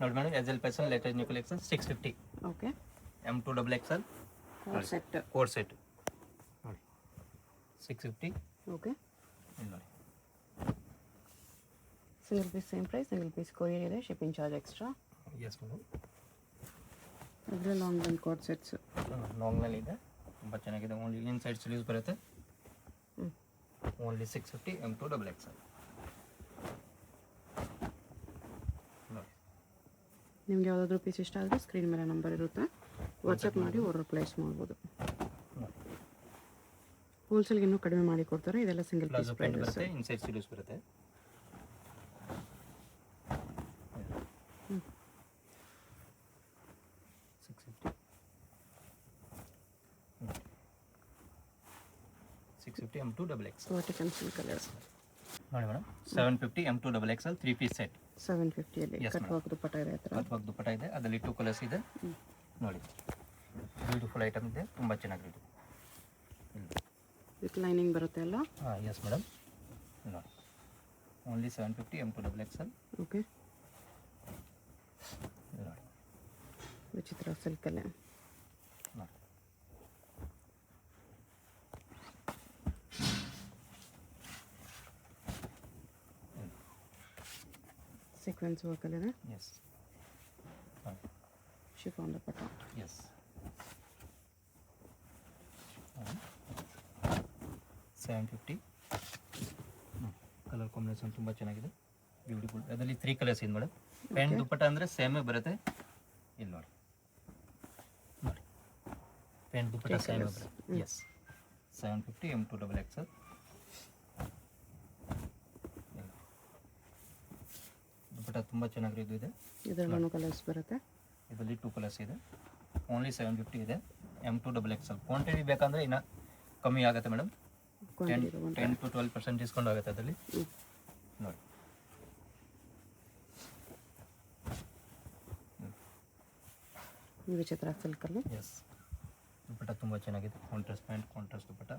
ನೋಡಿ ಮೇಡಮ್ ಎಜೆಲ್ ಪೆಸಲ್ latest new collection 650. Okay. M2 double XL set. Code set ನೋಡಿ 650. ಓಕೆ. ಇಲ್ಲಿ ನೋಡಿ single piece same price, single piece courier ಇದೆ, shipping charge extra. Yes madam. ಇದರ ಲಾಂಗ್ ಲೈನ್ ಕೋಡ್ ಸೆಟ್ಸ್ ಲಾಂಗ್ನಲ್ಲಿ ಇದೆ, ತುಂಬ ಚೆನ್ನಾಗಿದೆ. ಓನ್ಲಿ ಇನ್ಸೈಡ್ ಸ್ಲೀವ್ಸ್ ಬರುತ್ತೆ. Only 650 M2 double XL. ನಿಮ್ಗೆ ಯಾವುದಾದ್ರೂ ಪೀಸ್ ಇಷ್ಟ ಆದರೆ ಸ್ಕ್ರೀನ್ ಮೇಲೆ ನಂಬರ್ ಇರುತ್ತೆ, ವಾಟ್ಸಪ್ ಮಾಡಿ ಆರ್ಡರ್ ಪ್ಲೇಸ್ ಮಾಡ್ಬೋದು. ಹೋಲ್ಸೇಲ್ಗೆ ಇನ್ನೂ ಕಡಿಮೆ ಮಾಡಿ ಕೊಡ್ತಾರೆ. ಇದೆಲ್ಲ ಸಿಂಗಲ್ ಪೀಸ್ ಪ್ರೈಸ್ ಬರುತ್ತೆ, ಇನ್ಸೈಡ್ ಸ್ಲೀವ್ಸ್ ಬರುತ್ತೆ. M2 double XL vertical silk colours ನೋಡಿ madam. 750 M2 double XL 3 piece set 750 ಅಲ್ಲಿ ಕಟ್ ವರ್ಕ್ ದುಪ್ಪಟ್ಟ ಇದೆ. ಕಟ್ ದುಪ್ಪಟ್ಟ ಇದೆ, ಅದರಲ್ಲಿ 2 ಕಲರ್ಸ್ ಇದೆ ನೋಡಿ. ಬ್ಯೂಟಿಫುಲ್ ಐಟಮ್ ಇದೆ, ತುಂಬ ಚೆನ್ನಾಗಿದೆ. ವಿತ್ ಲೈನಿಂಗ್ ಬರುತ್ತೆ ಅಲ್ಲ? ಹಾಂ ಎಸ್ ಮೇಡಮ್. ನೋಡಿ only 750 M2 double Excel. Okay. ನೋಡಿ ವಿಚಿತ್ರ ಸಿಲ್ಕಲ್ಲೇ ನೋಡಿ ಸೀಕ್ವೆನ್ಸ್ ವರ್ಕಲ್ಲಿದೆ. ಎಸ್ ಶಿಫಾನ್ ದುಪ್ಪಟ್ಟ. ಎಸ್ 750. ಕಲರ್ ಕಾಂಬಿನೇಷನ್ ತುಂಬ ಚೆನ್ನಾಗಿದೆ, ಬ್ಯೂಟಿಫುಲ್. ಅದರಲ್ಲಿ 3 ಕಲರ್ಸ್ ಇದೆ ಮೇಡಮ್. ಪ್ಯಾಂಟ್ ದುಪ್ಪಟ್ಟ ಅಂದರೆ ಸೇಮೇ ಬರುತ್ತೆ. ಇಲ್ಲಿ ನೋಡಿ ನೋಡಿ ಪ್ಯಾಂಟ್ ದುಪ್ಪಟ್ಟ ಸೇಮೇ ಬರುತ್ತೆ. S 750 M2 double Excel. ದುಪ್ಪಟ್ಟ ತುಂಬ ಚೆನ್ನಾಗಿರೋದು ಇದೆ. ಇದರಲ್ಲೂ ಕಲರ್ಸ್ ಬರುತ್ತೆ. ಇದರಲ್ಲಿ 2 ಕಲರ್ಸ್ ಇದೆ. ಓನ್ಲಿ 750 ಇದೆ M2 ಡಬಲ್ ಎಕ್ಸೆಲ್. ಕ್ವಾಂಟಿಟಿ ಬೇಕಂದರೆ ಇನ್ನು ಕಮ್ಮಿ ಆಗುತ್ತೆ ಮೇಡಮ್. 10 to 12% ಡಿಸ್ಕೌಂಟ್ ಆಗುತ್ತೆ ಅದರಲ್ಲಿ. ನೋಡಿ ವಿಚಿತ್ರ ಸಿಲ್ಕಲ್ಲಿ. ಎಸ್ ದುಪ್ಪಟ್ಟ ತುಂಬ ಚೆನ್ನಾಗಿದೆ. ಕಾಂಟ್ರಾಸ್ಟ್ ಪ್ಯಾಂಟ್, ಕಾಂಟ್ರಾಸ್ಟ್ ದುಪ್ಪಟ್ಟ.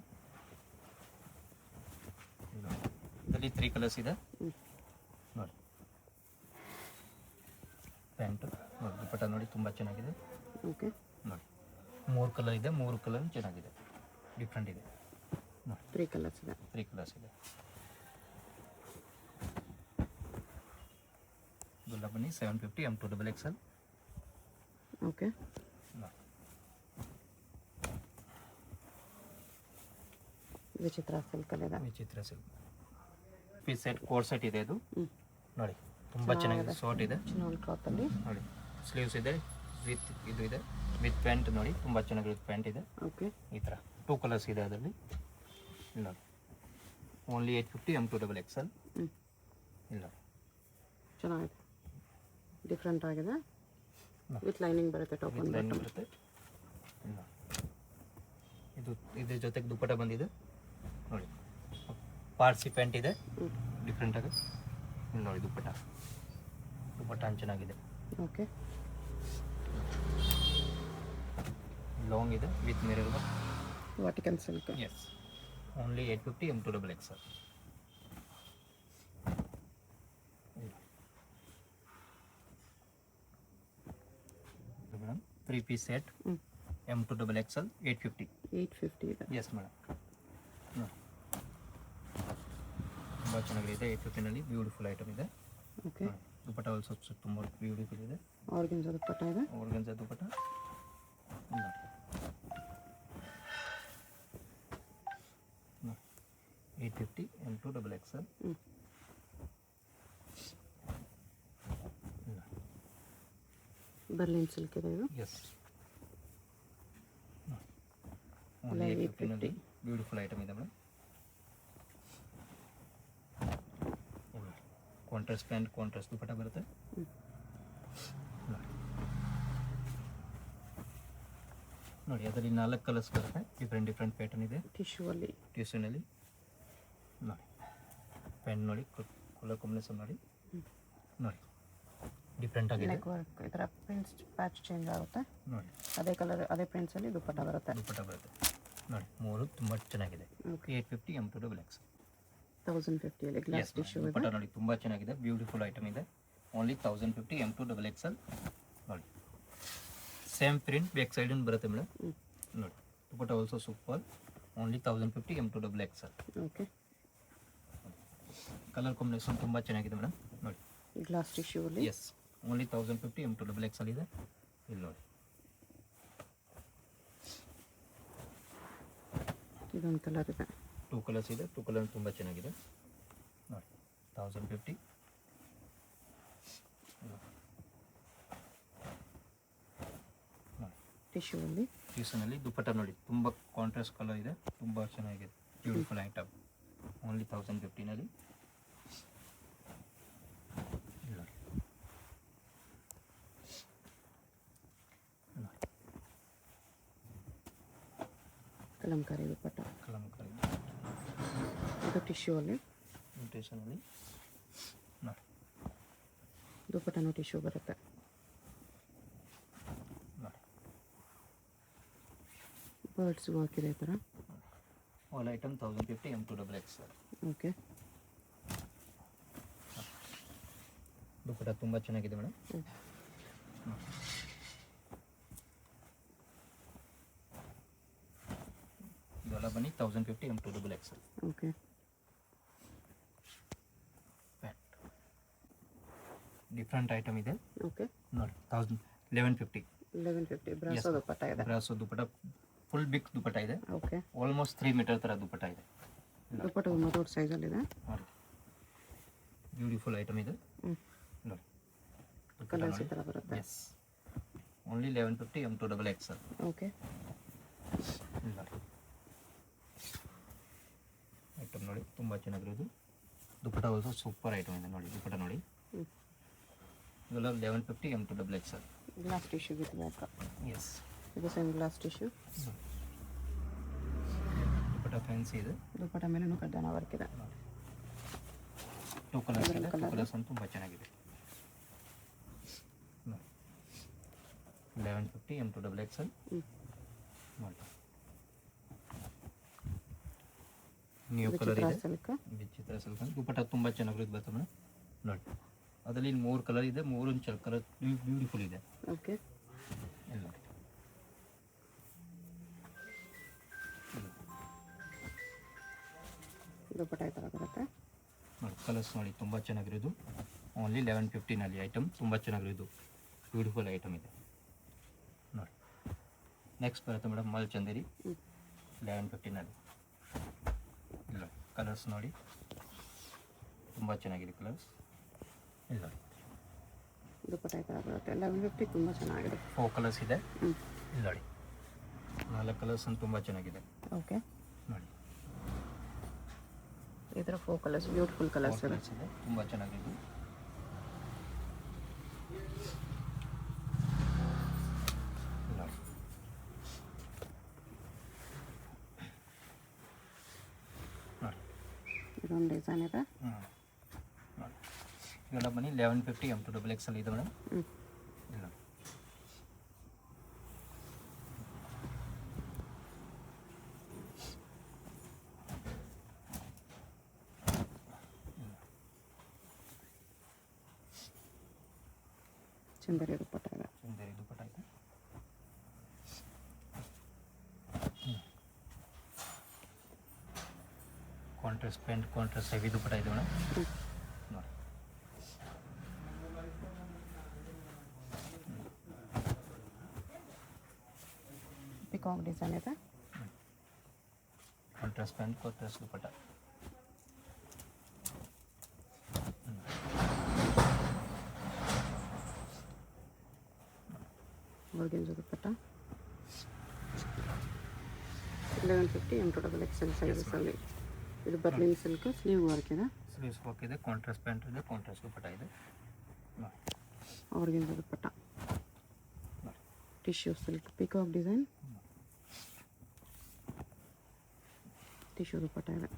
ಇದರಲ್ಲಿ 3 ಕಲರ್ಸ್ ಇದೆ ನೋಡಿ. ಪ್ಯಾಂಟ್ ನೋಡಿ, ದುಪ್ಪಟ್ಟ ನೋಡಿ ತುಂಬ ಚೆನ್ನಾಗಿದೆ. ಓಕೆ. ನೋಡಿ 3 ಕಲರ್ ಇದೆ, 3 ಕಲರ್ ಚೆನ್ನಾಗಿದೆ, ಡಿಫ್ರೆಂಟ್ ಇದೆ ನೋಡಿ. 3 ಕಲರ್ಸ್ ಇದೆ. 3 ಕಲರ್ಸ್ ಇದೆ. ಇದೆಲ್ಲ ಬನ್ನಿ 750 M2 double Excel. Okay. Vichitra ಸಿಲ್ಕಲ್ಲಿದೆ. Vichitra silk piece set code set ಇದೆ ಇದು ನೋಡಿ, ತುಂಬ ಚೆನ್ನಾಗಿದೆ. ಶಾರ್ಟ್ ಇದೆ, ಚಿನಾನ್ ಕ್ಲಾತಲ್ಲಿ ನೋಡಿ. ಸ್ಲೀವ್ಸ್ ಇದೆ, ವಿತ್ ಇದು ಇದೆ, ವಿತ್ ಪ್ಯಾಂಟ್ ನೋಡಿ, ತುಂಬ ಚೆನ್ನಾಗಿರೋದು ಪ್ಯಾಂಟ್ ಇದೆ. ಓಕೆ. ಈ ಥರ 2 ಕಲರ್ಸ್ ಇದೆ ಅದರಲ್ಲಿ. ನೋಡಿ ಓನ್ಲಿ 850 M2 ಡಬಲ್ ಎಕ್ಸೆಲ್. ಇಲ್ಲ ಚೆನ್ನಾಗಿದೆ, ಡಿಫ್ರೆಂಟ್ ಆಗಿದೆ. ವಿತ್ ಲೈನಿಂಗ್ ಬರುತ್ತೆ, ಟಾಪ್ ಅಂಡ್ ಬಾಟಮ್ ಬರುತ್ತೆ. ಇಲ್ಲ ಇದು ಇದ್ರ ಜೊತೆಗೆ ದುಪ್ಪಟ್ಟ ಬಂದಿದೆ ನೋಡಿ. ಪಾರ್ಸಿ ಪ್ಯಾಂಟ್ ಇದೆ, ಡಿಫ್ರೆಂಟ್ ಆಗಿ. ಇಲ್ಲಿ ನೋಡಿ ದುಪ್ಪಟ್ಟ ಚೆನ್ನಾಗಿದೆ. ಓಕೆ. ಲಾಂಗ್ ಇದೆ with mirror work. Vertical silk. Yes only 850 M2 double XL. Madam 3 piece set M2 double XL 850 ಇದೆ. Yes madam. ತುಂಬ ಚೆನ್ನಾಗಿದೆ. 850ನಲ್ಲಿ ಬ್ಯೂಟಿಫುಲ್ ಐಟಮ್ ಇದೆ. ಓಕೆ. ದುಪ್ಪಟ್ಟ ಆಲ್ಸೋ ತುಂಬ ಬ್ಯೂಟಿಫುಲ್ ಇದೆ. ಆರ್ಗನ್ಜಾ ದುಪ್ಪಟ್ಟ ಇದೆ. ಆರ್ಗನ್ಜಾ ದುಪ್ಪಟ್ಟ ನೋಡಿ. 850 M2 double Excel. Berlin silk ಇದೆ ಇದು. ಎಸ್ ಓನ್ಲಿ 850ನಲ್ಲಿ ಬ್ಯೂಟಿಫುಲ್ ಐಟಮ್ ಇದೆ ಮೇಡಮ್. ಕಾಂಟ್ರಾಸ್ಟ್ ಪ್ಯಾಂಟ್, ಕಾಂಟ್ರಾಸ್ಟ್ ದುಪ್ಪಟ್ಟ ಬರುತ್ತೆ. ನೋಡಿ ಅದರಲ್ಲಿ 4 ಕಲರ್ಸ್ ಬರುತ್ತೆ, ಡಿಫ್ರೆಂಟ್ ಪ್ಯಾಟರ್ನ್ ಇದೆ. ಟಿಶ್ಯೂನಲ್ಲಿ ನೋಡಿ. ಪ್ಯಾಂಟ್ ನೋಡಿ, ಕಲರ್ ಕಾಂಬಿನೇಷನ್ ನೋಡಿ ನೋಡಿ, ಡಿಫ್ರೆಂಟ್ ಆಗಿದೆ. ಇದರ ಪ್ರಿಂಟ್ಸ್ ಪ್ಯಾಚ್ ಚೇಂಜ್ ಆಗುತ್ತೆ ನೋಡಿ. ಅದೇ ಕಲರ್ ಅದೇ ಪ್ರಿಂಟ್ಸಲ್ಲಿ ದುಪ್ಪಟ್ಟ ಬರುತ್ತೆ ನೋಡಿ. 3 ತುಂಬ ಚೆನ್ನಾಗಿದೆ. 850 M2 ಡಬಲ್ ಎಕ್ಸೆಲ್. 1050 ಅಲ್ಲಿ ಗ್ಲಾಸ್ ಟಿಶ್ಯೂ ಇದೆ. ದುಪ್ಪಟ್ಟ ನೋಡಿ ತುಂಬ ಚೆನ್ನಾಗಿದೆ, ಬ್ಯೂಟಿಫುಲ್ ಐಟಮ್ ಇದೆ. ಓನ್ಲಿ 1050 M2 XXL ನೋಡಿ. ಸೇಮ್ ಪ್ರಿಂಟ್ ಬ್ಯಾಕ್ ಸೈಡ್ ಬರುತ್ತೆ ಮೇಡಮ್. ನೋಡಿ dupatta also super. Only 1050 M2 XXL. Okay. Colour combination ತುಂಬ ಚೆನ್ನಾಗಿದೆ ಮೇಡಮ್. ನೋಡಿ ಗ್ಲಾಸ್ ಟಿಶ್ಯೂ ಅಲ್ಲಿ. ಎಸ್, ಓನ್ಲಿ 1050 M2 XXL ಇದೆ. ಇಲ್ಲಿ ನೋಡಿ ಇದೊಂದು ಕಲರ್ ಇದೆ. 2 ಕಲರ್ಸ್ ಇದೆ. 2 ಕಲರ್ ತುಂಬ ಚೆನ್ನಾಗಿದೆ ನೋಡಿ. 1050 ಟಿಶ್ಯೂ ಅಲ್ಲಿ. ಟ್ಯೂಷನಲ್ಲಿ ದುಪಟ್ಟ ನೋಡಿ ತುಂಬ ಕಾಂಟ್ರಾಸ್ಟ್ ಕಲರ್ ಇದೆ, ತುಂಬ ಚೆನ್ನಾಗಿದೆ. Beautiful item. ಓನ್ಲಿ 1050ನಲ್ಲಿ. ಕಲಂಕಾರಿ ದುಪಟ್ಟ. ಕಲಂಕಾರಿ ಇದು ಟಿಶ್ಯೂ ಅಲ್ಲಿ. ಟ್ಯೂಷನಲ್ಲಿ ನೋಡಿ ದುಪಟ್ಟನೂ ಟಿಶ್ಯೂ ಬರುತ್ತೆ. ನೋಡಿ ಬರ್ಡ್ಸ್ ವರ್ಕ್ ಇದೆ ಈ ಥರ. All item 1050 M2 XXL. Okay. Dupatta ತುಂಬ ಚೆನ್ನಾಗಿದೆ ಮೇಡಮ್. ಇದೆಲ್ಲ ಬನ್ನಿ 1050 M2 XXL. Okay. Pant different item ಇದೆ ಓಕೆ. ನೋಡಿ. 1150 1150 ಬ್ರಾಸೋ ದುಪಟ್ಟ ಇದೆ. Brasso dupatta full big dupatta ಇದೆ. ಓಕೆ. ಆಲ್ಮೋಸ್ಟ್ 3 ಮೀಟರ್ ಥರ ದುಪಟ್ಟ ಇದೆ. ದುಪಟ್ಟ ತುಂಬ ದೊಡ್ಡ ಸೈಜಲ್ಲಿದೆ. ನೋಡಿ ಬ್ಯೂಟಿಫುಲ್ ಐಟಮ್ ಇದೆ ನೋಡಿ. ಕಲರ್ಸ್ ಈ ಥರ ಬರುತ್ತೆ. Yes, only 1150 M2 XXL. Okay. ನೋಡಿ ಐಟಮ್ ನೋಡಿ ತುಂಬ ಚೆನ್ನಾಗಿರೋದು. ದುಪಟ್ಟ ಆಲ್ಸೋ ಸೂಪರ್ ಐಟಮ್ ಇದೆ ನೋಡಿ. ದುಪಟ್ಟ ನೋಡಿ ಇದೆಲ್ಲ 1150 M2 XXL. Glass tissue with back. Yes, ಇದು same glass tissue. Dupatta fancy ಇದೆ. ದುಪಟ್ಟ ಮೇಲೂ ಕಡ್ಡಾನ ವರ್ಕ್ ಇದೆ. 2 ಕಲರ್ಸ್ ಇದೆ. 2 ಕಲರ್ಸ್ ಅಂತ ತುಂಬ ಚೆನ್ನಾಗಿದೆ. 1150 M2 XXL. ನೋಡಿ ನ್ಯೂ ಕಲರ್ ಇದೆ. ಸಿಲ್ಕ್. ವಿಚಿತ್ರ ಸಿಲ್ಕ್ ಅಂತ ದುಪಟ್ಟ ತುಂಬ ಚೆನ್ನಾಗಿರೋದು ಬರ್ತದೆ ಮೇಡಮ್. ನೋಡಿ ಅದರಲ್ಲಿ 3 ಕಲರ್ ಇದೆ. 3 ಕಲರ್ ಬ್ಯೂಟಿಫುಲ್ ಇದೆ. ಓಕೆ. ಇಲ್ಲಿ ನೋಡಿ ದುಪಟ್ಟ ಈ ಥರ ಬರುತ್ತೆ. ನೋಡಿ ಕಲರ್ಸ್ ನೋಡಿ ತುಂಬ ಚೆನ್ನಾಗಿರೋದು. ಓನ್ಲಿ 1150ನಲ್ಲಿ ಐಟಮ್ ತುಂಬ ಚೆನ್ನಾಗಿರೋದು. ಬ್ಯೂಟಿಫುಲ್ ಐಟಮ್ ಇದೆ ನೋಡಿ. ನೆಕ್ಸ್ಟ್ ಬರುತ್ತೆ ಮೇಡಮ್ ಮಲ್ ಚಂದೇರಿ 1150ನಲ್ಲಿ. ಇಲ್ಲ ಕಲರ್ಸ್ ನೋಡಿ ತುಂಬ ಚೆನ್ನಾಗಿದೆ ಕಲರ್ಸ್. ಇಲ್ಲ ನೋಡಿ ದುಪಟ್ಟ ಈ ಥರ ಬರುತ್ತೆ. 1150 ತುಂಬ ಚೆನ್ನಾಗಿದೆ. 4 ಕಲರ್ಸ್ ಇದೆ. ಇಲ್ಲಿ ನೋಡಿ 4 ಕಲರ್ಸ್ ಅಂತ ತುಂಬ ಚೆನ್ನಾಗಿದೆ. ಓಕೆ. ನೋಡಿ ಈ ಥರ 4 ಕಲರ್ಸ್ ಬ್ಯೂಟಿಫುಲ್ ಕಲರ್ಸ್ ಇದೆ. ಇದೆ ತುಂಬ ಚೆನ್ನಾಗಿದೆ. ನೋಡಿ ನೋಡಿ ಇದೊಂದು ಡಿಸೈನ್ ಇದೆ. ನೋಡಿ ಇದೆಲ್ಲ ಬನ್ನಿ 1150 M2 XXL ಇದೆ ಮೇಡಮ್. ಇಲ್ಲ ಚಂದೇರಿ ದುಪಟ್ಟ ಇದೆ. ಚಂದೇರಿ ದುಪಟ್ಟ ಇದೆ. Contrast pant, contrast heavy dupatta ಇದೆ ಮೇಡಮ್. ನೋಡಿ ಪಿಕಾಕ್ ಡಿಸೈನ್ ಇದೆ. Contrast pant, contrast dupatta. Organza dupatta 1150 M2 XXL ಸೈಜಸಲ್ಲಿ. ಇದು ಬರ್ಲಿನ್ ಸಿಲ್ಕ್ ಸ್ಲೀವ್ ವರ್ಕ್ ಇದೆ. ಸ್ಲೀವ್ಸ್ ವರ್ಕ್ ಇದೆ. ಕಾಂಟ್ರಾಸ್ಟ್ ಪ್ಯಾಂಟ್ ಇದೆ. ಕಾಂಟ್ರಾಸ್ಟ್ ದುಪಟ್ಟ ಇದೆ. ನೋಡಿ organza dupatta. Tissue silk peacock design. Tissue dupatta ಇದೆ.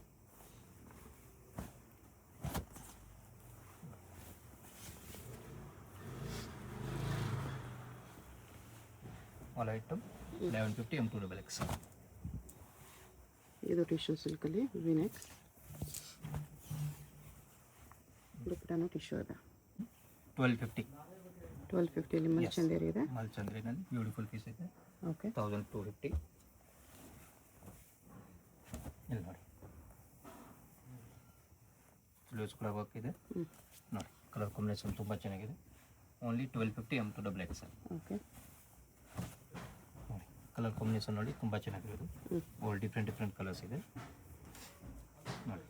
All item 1150 M2 XXL. ಇದು ಟಿಶ್ಯೂ ಸಿಲ್ಕಲ್ಲಿ ವಿನೆಕ್ಸ್ ದುಪಟ್ಟನೂ ಟಿಶ್ಯೂ ಇದೆ. 1250 1250 ಮಲ್ ಚಂದೇರಿ ಇದೆ. ಮಲ್ಚಂದ್ರಿನಲ್ಲಿ ಬ್ಯೂಟಿಫುಲ್ ಪೀಸ್ ಇದೆ. ಓಕೆ 1250. ಇಲ್ಲಿ ನೋಡಿ ಸ್ಲೀವ್ಸ್ ಕೂಡ ವರ್ಕ್ ಇದೆ ನೋಡಿ. ಕಲರ್ ಕಾಂಬಿನೇಷನ್ ತುಂಬ ಚೆನ್ನಾಗಿದೆ. Only 1250 M2XXL. ಓಕೆ ನೋಡಿ ಕಲರ್ ಕಾಂಬಿನೇಷನ್ ನೋಡಿ ತುಂಬ ಚೆನ್ನಾಗಿರೋದು. ಆಲ್ ಡಿಫ್ರೆಂಟ್ ಕಲರ್ಸ್ ಇದೆ ನೋಡಿ.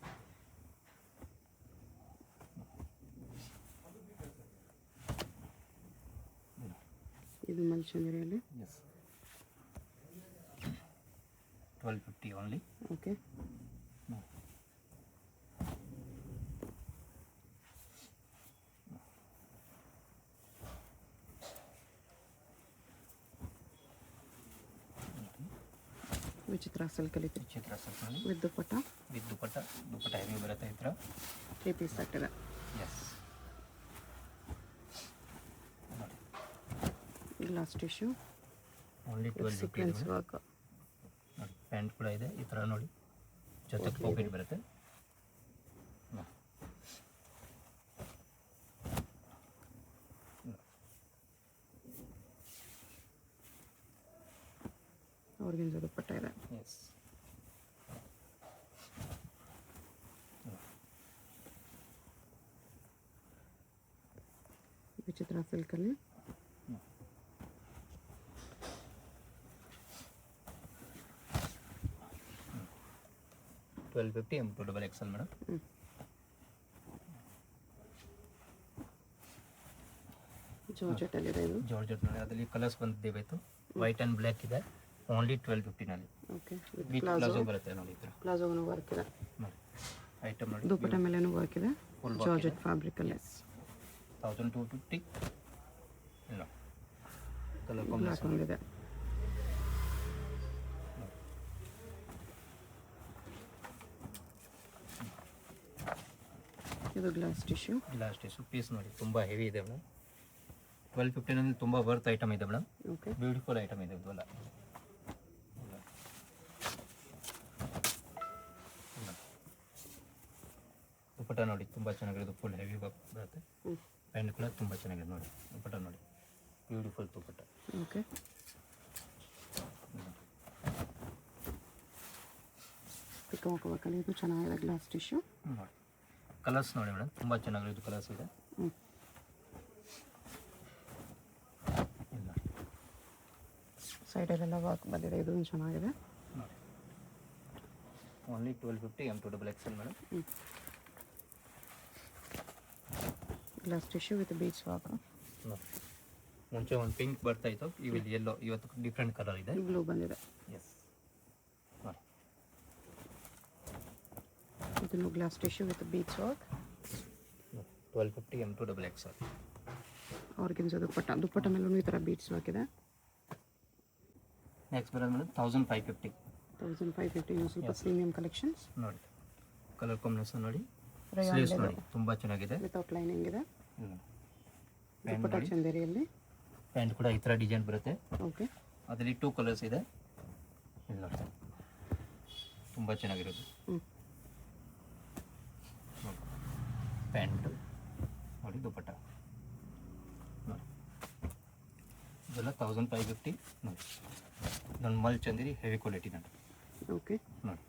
ಇದು ಮಲ್ ಚಂದೇರಿಯಲ್ಲಿ. S 1250 only. ಓಕೆ ವಿಚಿತ್ರ ಸಿಲ್ಕಲ್ಲಿ ಇದೆ. ಚಿತ್ರ ಸೆಟ್ನಲ್ಲಿ with dupatta with dupatta heavy ಬರುತ್ತೆ ಈ ಥರ. 3 ಪೀಸ್ ಸೆಟ್ ಇದೆ. ಎಸ್ ನೋಡಿ glass tissue only 1250 sequence work. ನೋಡಿ ಪ್ಯಾಂಟ್ ಕೂಡ ಇದೆ ಈ ಥರ ನೋಡಿ. ಜೊತೆಗೆ ಪಾಕೆಟ್ ಬರುತ್ತೆ. ಆರ್ಗೆನ್ಜಾ ದುಪ್ಪಟ್ಟ ಇದೆ. ಎಸ್ ವಿಚಿತ್ರ ಸಿಲ್ಕಲ್ಲಿ. $1250 M2XXL ಮೇಡಮ್. ಜಾರ್ಜೆಟಲ್ಲಿ ಇದೆ ಇದು. ಜಾರ್ಜೆಟ್ನಲ್ಲಿ ಅದರಲ್ಲಿ ಕಲರ್ಸ್ ಬಂದಿದ್ದೇವೆ ಇತ್ತು. ವೈಟ್ ಆ್ಯಂಡ್ ಬ್ಲ್ಯಾಕ್ ಇದೆ. ಓನ್ಲಿ 1250ನಲ್ಲಿ ಓಕೆ ವಿತ್ ವಿತ್ ಪ್ಲಾಜೋ ಬರುತ್ತೆ ನೋಡಿ ಈ ಥರ. ಪ್ಲಾಜೋನು ವರ್ಕ್ ಇದೆ. ನೋಡಿ ಐಟಮ್ ನೋಡಿ ದುಪ್ಪಟ್ಟ ಮೇಲೇನು ವರ್ಕ್ ಇದೆ. Full work ಜಾರ್ಜೆಟ್ ಇದೆ. ಫ್ಯಾಬ್ರಿಕಲ್ಲಿ. 1250. ಇಲ್ಲ ಕಲರ್ ಬ್ಲ್ಯಾಕ್ ಕಾಂಬಿನೇಷನ್ ಒಂದಿದೆ. ಇದು ಗ್ಲಾಸ್ ಟಿಶ್ಯೂ. ಲಾಸ್ಟ್ ಪೀಸ್ ನೋಡಿ ತುಂಬ ಹೆವಿ ಇದೆ ಮೇಡಮ್. 1250ನಲ್ಲಿ ತುಂಬ ವರ್ತ್ ಐಟಮ್ ಇದೆ ಮೇಡಮ್. ಓಕೆ ಬ್ಯೂಟಿಫುಲ್ ಐಟಮ್ ಇದೆ ಇದೆಲ್ಲ. ದುಪ್ಪಟ್ಟ ನೋಡಿ ತುಂಬ ಚೆನ್ನಾಗಿರೋದು. ಫುಲ್ ಹೆವಿ ವರ್ಕ್ ಬರುತ್ತೆ. ಪ್ಯಾಂಟ್ ಕೂಡ ತುಂಬ ಚೆನ್ನಾಗಿದೆ ನೋಡಿ. ದುಪ್ಪಟ್ಟ ನೋಡಿ ಬ್ಯೂಟಿಫುಲ್ ದುಪ್ಪಟ್ಟ. ಓಕೆ ಚಿಕ್ಕ ಮಕ್ಕಳು ಇದು ಚೆನ್ನಾಗಿದೆ. ಗ್ಲಾಸ್ ಟಿಶ್ಯೂ ನೋಡಿ ಕಲರ್ಸ್ ನೋಡಿ ಮೇಡಮ್ ತುಂಬ ಚೆನ್ನಾಗಿರೋದು ಕಲರ್ಸ್ ಇದೆ. ಸೈಡಲ್ಲೆಲ್ಲ ವರ್ಕ್ ಬಂದಿದೆ. ಇದು ಚೆನ್ನಾಗಿದೆ. ನೋಡಿ only 1250 M2XXL madam. Glass tissue with beach work. ನೋಡಿ ಮುಂಚೆ ಒಂದು ಪಿಂಕ್ ಬರ್ತಾ ಇತ್ತು, ಇವಿಲ್ಲಿ ಎಲ್ಲೋ, ಇವತ್ತು ಡಿಫ್ರೆಂಟ್ ಕಲರ್ ಇದೆ. ಬ್ಲೂ ಬಂದಿದೆ. ಎಸ್ ನೋಡಿ ಇದನ್ನು glass tissue with beach work. 1250 M2XXL. ಆರ್ಗೆನ್ಜಾ ದುಪ್ಪಟ್ಟ ಮೇಲೂ ಈ ಥರ ಬೀಟ್ಸ್ ವರ್ಕ್ ಇದೆ. ನೆಕ್ಸ್ಟ್ ಬರೋದು ಮೇಡಮ್ 1550. 1550 ಇನ್ನು ಸ್ವಲ್ಪ ಪ್ರೀಮಿಯಂ ಕಲೆಕ್ಷನ್ಸ್. ನೋಡಿ ಕಲರ್ ಕಾಂಬಿನೇಷನ್ ನೋಡಿ. Rayon sleeves leather. ನೋಡಿ ತುಂಬ ಚೆನ್ನಾಗಿದೆ. ವಿತೌಟ್ ಲೈನಿಂಗ್ ಇದೆ. ಪ್ಯಾಂಟ್ ದುಪ್ಪಟ್ಟ ನೋಡಿ. ಚಂದೇರಿಯಲ್ಲಿ. ಪ್ಯಾಂಟ್ ಕೂಡ ಈ ಥರ ಡಿಸೈನ್ ಬರುತ್ತೆ. ಓಕೆ ಅದರಲ್ಲಿ 2 ಕಲರ್ಸ್ ಇದೆ. ಇಲ್ಲಿ ನೋಡಿ ತುಂಬ ಚೆನ್ನಾಗಿರೋದು. ನೋಡಿ ಪ್ಯಾಂಟ್ ನೋಡಿ ದುಪ್ಪಟ್ಟ ನೋಡಿ ಇದೆಲ್ಲ 1550 ನೋಡಿ. ನನ್ನ ಮಲ್ ಚಂದಿರಿ ಹೆವಿ ಕ್ವಾಲಿಟಿ ನೋಡಿ. ಓಕೆ ನೋಡಿ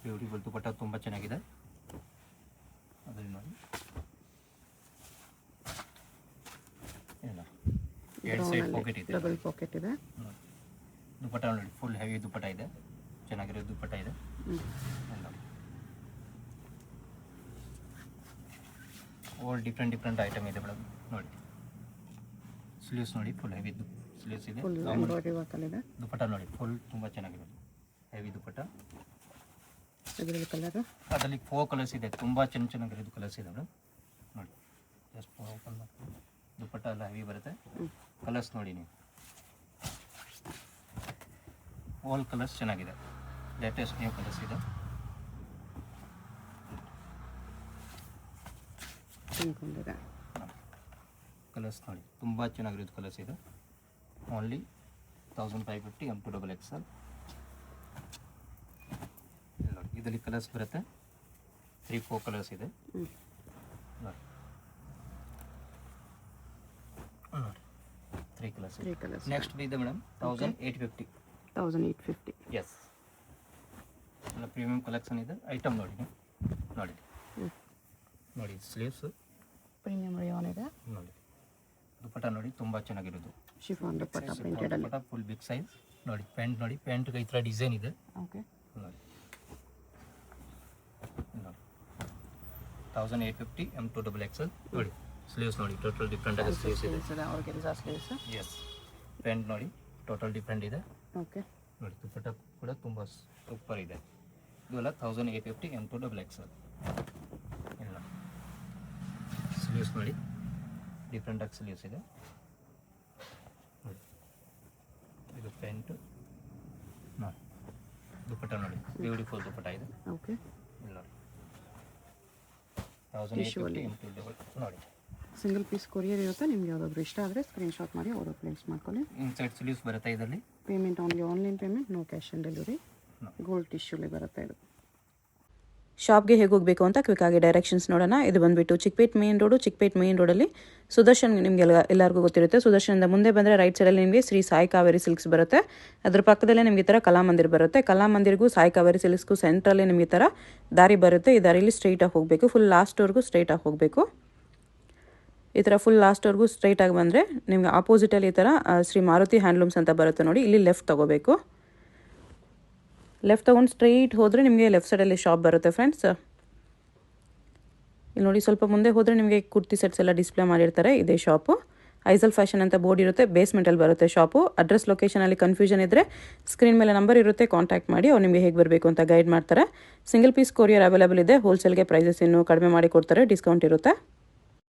ಬ್ಯೂಟಿಫುಲ್ ದುಪ್ಪಟ್ಟ ತುಂಬ ಚೆನ್ನಾಗಿದೆ. ಅದರಲ್ಲಿ ನೋಡಿ ಇಲ್ಲ ಎರಡು ಸೈಡ್ ಪಾಕೆಟ್ ಇದೆ. ಡಬಲ್ ಪಾಕೆಟ್ ಇದೆ. ನೋಡಿ ದುಪ್ಪಟ್ಟ ನೋಡಿ ಫುಲ್ ಹೆವಿ ದುಪ್ಪಟ್ಟ ಇದೆ. ಚೆನ್ನಾಗಿರೋ ದುಪ್ಪಟ್ಟ ಇದೆ. ಇಲ್ಲಿ ನೋಡಿ ಆಲ್ ಡಿಫ್ರೆಂಟ್ ಐಟಮ್ ಇದೆ ಮೇಡಮ್. ನೋಡಿ ಸ್ಲೀವ್ಸ್ ನೋಡಿ ಫುಲ್ ಹೆವಿ ಸ್ಲೀವ್ಸ್ ಇದೆ. ಫುಲ್ ಎಂಬ್ರಾಯ್ಡ್ರಿ ವರ್ಕಲ್ಲಿದೆ. ದುಪ್ಪಟ್ಟ ನೋಡಿ ಫುಲ್ ತುಂಬ ಚೆನ್ನಾಗಿರೋದು ಹೆವಿ ದುಪ್ಪಟ್ಟ. ಇದರಲ್ಲಿ ಕಲರ್ ಅದರಲ್ಲಿ 4 ಕಲರ್ಸ್ ಇದೆ. ತುಂಬ ಚೆನ್ನಾಗಿರೋದು ಕಲರ್ಸ್ ಇದೆ ಮೇಡಮ್. ನೋಡಿ ಜಸ್ಟ್ ಓಪನ್ ಮಾಡ್ತೀನಿ. ದುಪ್ಪಟ್ಟ ಎಲ್ಲ ಹೆವಿ ಬರುತ್ತೆ. ಕಲರ್ಸ್ ನೋಡಿ ನೀವು. ಆಲ್ ಕಲರ್ಸ್ ಚೆನ್ನಾಗಿದೆ. ಲೇಟೆಸ್ಟ್ ನ್ಯೂ ಕಲರ್ಸ್ ಇದೆ. ಪಿಂಕ್ ಒಂದಿದೆ. ಕಲರ್ಸ್ ನೋಡಿ ತುಂಬ ಚೆನ್ನಾಗಿರೋದು ಕಲರ್ಸ್ ಇದೆ. Only 1550 M2XXL. ನೋಡಿ ಇದರಲ್ಲಿ ಕಲರ್ಸ್ ಬರುತ್ತೆ. 3-4 ಕಲರ್ಸ್ ಇದೆ. ನೋಡಿ ನೋಡಿ 3 ಕಲರ್ಸ್. 3 ಕಲರ್ಸ್. ನೆಕ್ಸ್ಟ್ ಇದೆ ಮೇಡಮ್ 1850. 1850. ಎಸ್, ಎಲ್ಲ ಪ್ರೀಮಿಯಂ ಕಲೆಕ್ಷನ್ ಇದೆ. ಐಟಮ್ ನೋಡಿ ನೀವು. ನೋಡಿ ನೋಡಿ ಸ್ಲೀವ್ಸ್ ಪ್ರೀಮಿಯಂ ರೇಯಾನ್ ಇದೆ. ನೋಡಿ ದುಪ್ಪಟ್ಟ ನೋಡಿ ತುಂಬ ಚೆನ್ನಾಗಿರೋದು. ಶಿಫಾನ್ ದುಪ್ಪಟ್ಟ ಪ್ರಿಂಟೆಡ್ ಅಲ್ಲಿ. ದುಪ್ಪಟ್ಟ ಫುಲ್ ಬಿಗ್ ಸೈಜ್. ನೋಡಿ ಪ್ಯಾಂಟ್ ನೋಡಿ, ಪ್ಯಾಂಟ್ಗೆ ಈ ಥರ ಡಿಸೈನ್ ಇದೆ. ಓಕೆ. ನೋಡಿ ನೋಡಿ 1850 M2XXL. ನೋಡಿ ಸ್ಲೀವ್ಸ್ ನೋಡಿ ಟೋಟಲ್ ಡಿಫ್ರೆಂಟ್ ಆಗಿ ಸ್ಲೀವ್ಸ್ ಇದೆ. Organza sleeves. ಎಸ್, ಪ್ಯಾಂಟ್ ನೋಡಿ ಟೋಟಲ್ ಡಿಫ್ರೆಂಟ್ ಇದೆ. ಓಕೆ. ನೋಡಿ ದುಪ್ಪಟ್ಟ ಕೂಡ ತುಂಬ ಸೂಪರ್ ಇದೆ. ಇವೆಲ್ಲ 1850 M2XXL. ಇಲ್ಲ ಸ್ಲೀವ್ಸ್ ನೋಡಿ ಡಿಫ್ರೆಂಟ್ ಆಗಿ ಸ್ಲೀವ್ಸ್ ಇದೆ. ನೋಡಿ ಇದು ಪ್ಯಾಂಟು ನೋಡಿ, ದುಪ್ಪಟ್ಟ ನೋಡಿ ಬ್ಯೂಟಿಫುಲ್ ದುಪ್ಪಟ್ಟ ಇದೆ. ಓಕೆ. ಇಲ್ಲ 1850 M2XXL. ನೋಡಿ ಸಿಂಗಲ್ ಪೀಸ್ ಕೊರಿಯರ್ ಇರುತ್ತೆ. ನಿಮ್ಗೆ ಯಾವುದಾದ್ರು ಇಷ್ಟ ಆದರೆ ಸ್ಕ್ರೀನ್ಶಾಟ್ ಮಾಡಿ ಆರ್ಡರ್ ಪ್ಲೇಸ್ ಮಾಡ್ಕೊಳ್ಳಿ. ಇನ್ಸೈಡ್ ಸ್ಲೀವ್ಸ್ ಬರುತ್ತೆ ಇದರಲ್ಲಿ. Payment only online payment, no cash on delivery. Gold ಟಿಶ್ಯೂಲಿ ಬರುತ್ತೆ ಇದು. ಶಾಪ್ಗೆ ಹೇಗೆ ಹೋಗಬೇಕು ಅಂತ ಕ್ವಿಕ್ಕಾಗಿ ಡೈರೆಕ್ಷನ್ಸ್ ನೋಡೋಣ. ಇದು ಬಂದುಬಿಟ್ಟು Chickpet main road. Chickpet main ರೋಡಲ್ಲಿ ಸುದರ್ಶನ್ ನಿಮಗೆ ಎಲ್ಲರಿಗೂ ಗೊತ್ತಿರುತ್ತೆ. ಸುದರ್ಶನದಿಂದ ಮುಂದೆ ಬಂದರೆ ರೈಟ್ ಸೈಡಲ್ಲಿ ನಿಮಗೆ ಶ್ರೀ ಸಾಯಿ ಕಾವೇರಿ ಸಿಲ್ಕ್ಸ್ ಬರುತ್ತೆ. ಅದ್ರ ಪಕ್ಕದಲ್ಲೇ ನಿಮಗೆ ಈ ಥರ ಕಲಾಮಂದಿರ್ ಬರುತ್ತೆ. ಕಲಾಮಂದಿರ್ಗೂ ಸಾಯಿ ಕಾವೇರಿ ಸಿಲ್ಕ್ಸ್ಗೂ ಸೆಂಟ್ರಲ್ಲಿ ನಿಮಗೆ ಈ ಥರ ದಾರಿ ಬರುತ್ತೆ. ಈ ದಾರಿಯಲ್ಲಿ ಸ್ಟ್ರೈಟಾಗಿ ಹೋಗಬೇಕು. ಫುಲ್ ಲಾಸ್ಟ್ವರೆಗೂ ಸ್ಟ್ರೈಟಾಗಿ ಹೋಗಬೇಕು. ಈ ಥರ ಫುಲ್ ಲಾಸ್ಟ್ವರೆಗೂ ಸ್ಟ್ರೈಟಾಗಿ ಬಂದರೆ ನಿಮಗೆ ಆಪೋಸಿಟಲ್ಲಿ ಈ ಥರ ಶ್ರೀ ಮಾರುತಿ ಹ್ಯಾಂಡ್ಲೂಮ್ಸ್ ಅಂತ ಬರುತ್ತೆ ನೋಡಿ. ಇಲ್ಲಿ ಲೆಫ್ಟ್ ತೊಗೋಬೇಕು. ಲೆಫ್ಟ್ ತೊಗೊಂಡು ಸ್ಟ್ರೈಟ್ ಹೋದರೆ ನಿಮಗೆ ಲೆಫ್ಟ್ ಸೈಡಲ್ಲಿ ಶಾಪ್ ಬರುತ್ತೆ ಫ್ರೆಂಡ್ಸ್. ಇಲ್ಲಿ ನೋಡಿ ಸ್ವಲ್ಪ ಮುಂದೆ ಹೋದರೆ ನಿಮಗೆ ಕುರ್ತಿ ಸೆಟ್ಸ್ ಎಲ್ಲ ಡಿಸ್ಪ್ಲೇ ಮಾಡಿರ್ತಾರೆ. ಇದೇ ಶಾಪು. ಐಸಲ್ ಫ್ಯಾಷನ್ ಅಂತ ಬೋರ್ಡ್ ಇರುತ್ತೆ. ಬೇಸ್ಮೆಂಟಲ್ಲಿ ಬರುತ್ತೆ ಶಾಪು. ಅಡ್ರೆಸ್ ಲೊಕೇಶನಲ್ಲಿ ಕನ್ಫ್ಯೂಷನ್ ಇದ್ದರೆ ಸ್ಕ್ರೀನ್ ಮೇಲೆ ನಂಬರ್ ಇರುತ್ತೆ, ಕಾಂಟ್ಯಾಕ್ಟ್ ಮಾಡಿ. ಅವ್ರು ನಿಮಗೆ ಹೇಗೆ ಬರಬೇಕು ಅಂತ ಗೈಡ್ ಮಾಡ್ತಾರೆ. ಸಿಂಗಲ್ ಪೀಸ್ ಕೊರಿಯರ್ ಅವೈಲೇಬಲ್ ಇದೆ. ಹೋಲ್ಸೇಲ್ಗೆ ಪ್ರೈಸಸ್ ಇನ್ನೂ ಕಡಿಮೆ ಮಾಡಿ ಕೊಡ್ತಾರೆ, ಡಿಸ್ಕೌಂಟ್ ಇರುತ್ತೆ.